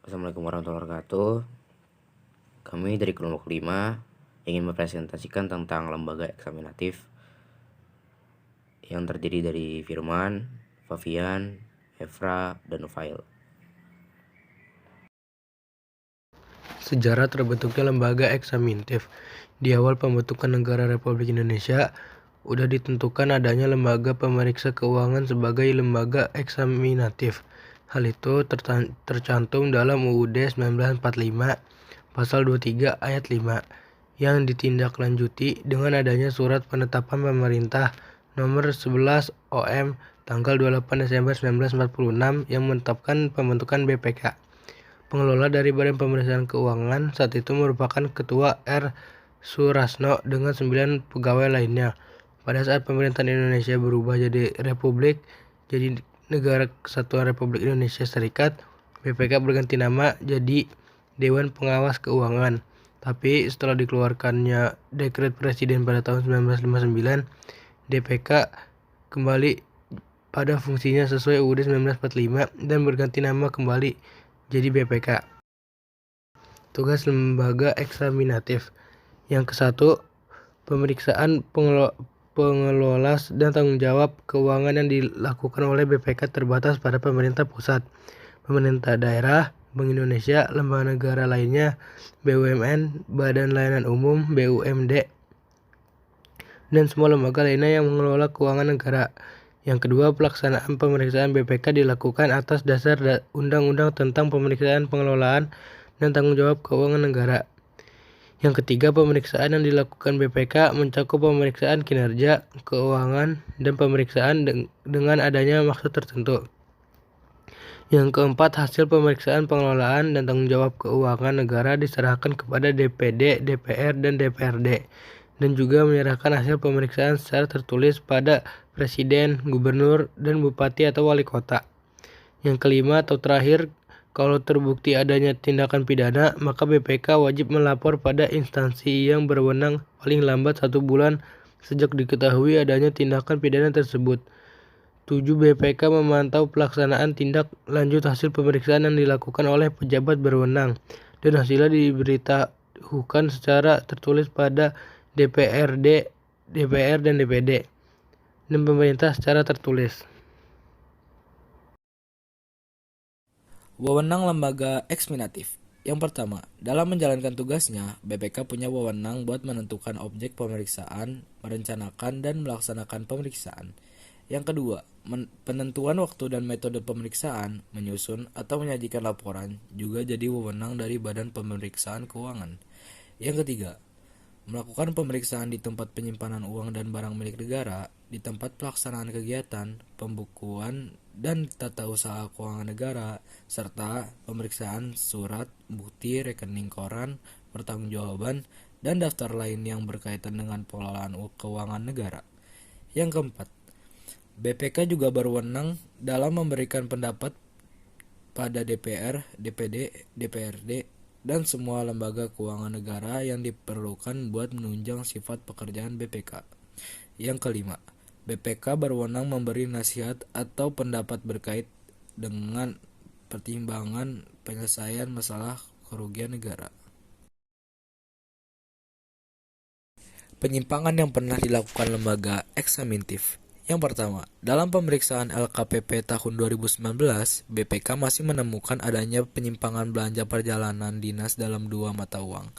Assalamualaikum warahmatullahi wabarakatuh. Kami dari kelompok 5 ingin mempresentasikan tentang lembaga eksaminatif yang terdiri dari Firman, Favian, Efra, dan Nufail. Sejarah terbentuknya lembaga eksaminatif. Di awal pembentukan negara Republik Indonesia, udah ditentukan adanya lembaga pemeriksa keuangan sebagai lembaga eksaminatif. Hal itu tercantum dalam UUD 1945 pasal 23 ayat 5 yang ditindaklanjuti dengan adanya surat penetapan pemerintah nomor 11 OM tanggal 28 Desember 1946 yang menetapkan pembentukan BPK. Pengelola dari Badan Pemeriksaan Keuangan saat itu merupakan Ketua R. Surasno dengan 9 pegawai lainnya. Pada saat pemerintahan Indonesia berubah jadi Republik, jadi Negara Kesatuan Republik Indonesia Serikat, BPK berganti nama jadi Dewan Pengawas Keuangan. Tapi setelah dikeluarkannya Dekret Presiden pada tahun 1959, DPK kembali pada fungsinya sesuai UUD 1945 dan berganti nama kembali jadi BPK. Tugas lembaga eksaminatif. Yang ke-1, pemeriksaan pengelola dan tanggung jawab keuangan yang dilakukan oleh BPK terbatas pada pemerintah pusat, pemerintah daerah, Bank Indonesia, lembaga negara lainnya, BUMN, Badan Layanan Umum, BUMD, dan semua lembaga lainnya yang mengelola keuangan negara. Yang kedua, pelaksanaan pemeriksaan BPK dilakukan atas dasar Undang-Undang tentang Pemeriksaan Pengelolaan dan Tanggung Jawab Keuangan Negara. Yang ketiga, pemeriksaan yang dilakukan BPK mencakup pemeriksaan kinerja keuangan dan pemeriksaan dengan adanya maksud tertentu. Yang keempat, hasil pemeriksaan pengelolaan dan tanggung jawab keuangan negara diserahkan kepada DPD, DPR, dan DPRD, dan juga menyerahkan hasil pemeriksaan secara tertulis pada Presiden, Gubernur, dan Bupati atau Wali Kota. Yang kelima atau terakhir, kalau terbukti adanya tindakan pidana, maka BPK wajib melapor pada instansi yang berwenang paling lambat 1 bulan sejak diketahui adanya tindakan pidana tersebut. 7. BPK memantau pelaksanaan tindak lanjut hasil pemeriksaan yang dilakukan oleh pejabat berwenang dan hasilnya diberitahukan secara tertulis pada DPRD, DPR, dan DPD dan pemerintah secara tertulis. Wewenang lembaga eksaminatif. Yang pertama, dalam menjalankan tugasnya, BPK punya wewenang buat menentukan objek pemeriksaan, merencanakan dan melaksanakan pemeriksaan. Yang kedua, penentuan waktu dan metode pemeriksaan, menyusun atau menyajikan laporan juga jadi wewenang dari Badan Pemeriksaan Keuangan. Yang ketiga, melakukan pemeriksaan di tempat penyimpanan uang dan barang milik negara, di tempat pelaksanaan kegiatan, pembukuan, dan tata usaha keuangan negara, serta pemeriksaan surat, bukti, rekening koran, pertanggungjawaban, dan daftar lain yang berkaitan dengan pengelolaan keuangan negara. Yang keempat, BPK juga berwenang dalam memberikan pendapat pada DPR, DPD, DPRD, dan semua lembaga keuangan negara yang diperlukan buat menunjang sifat pekerjaan BPK. Yang kelima, BPK berwenang memberi nasihat atau pendapat berkait dengan pertimbangan penyelesaian masalah kerugian negara. Penyimpangan yang pernah dilakukan lembaga eksaminatif. Yang pertama, dalam pemeriksaan LKPP tahun 2019, BPK masih menemukan adanya penyimpangan belanja perjalanan dinas dalam 2 mata uang,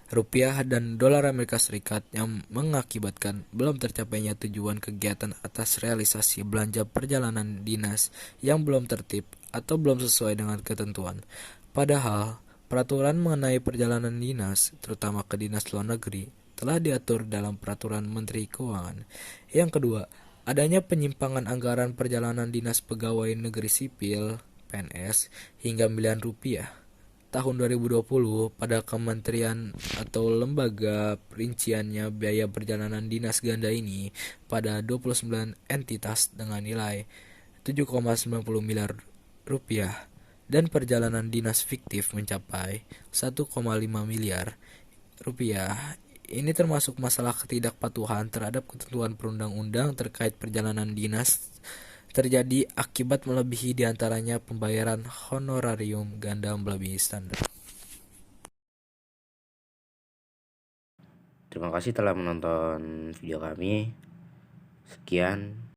rupiah dan dolar Amerika Serikat, yang mengakibatkan belum tercapainya tujuan kegiatan atas realisasi belanja perjalanan dinas yang belum tertib atau belum sesuai dengan ketentuan. Padahal, peraturan mengenai perjalanan dinas, terutama ke dinas luar negeri, telah diatur dalam Peraturan Menteri Keuangan. Yang kedua, adanya penyimpangan anggaran perjalanan dinas pegawai negeri sipil (PNS) hingga miliaran rupiah tahun 2020 pada kementerian atau lembaga perinciannya biaya perjalanan dinas ganda ini pada 29 entitas dengan nilai 7,90 miliar rupiah dan perjalanan dinas fiktif mencapai 1,5 miliar rupiah. Ini termasuk masalah ketidakpatuhan terhadap ketentuan perundang-undang terkait perjalanan dinas terjadi akibat melebihi diantaranya pembayaran honorarium ganda melebihi standar. Terima kasih telah menonton video kami. Sekian.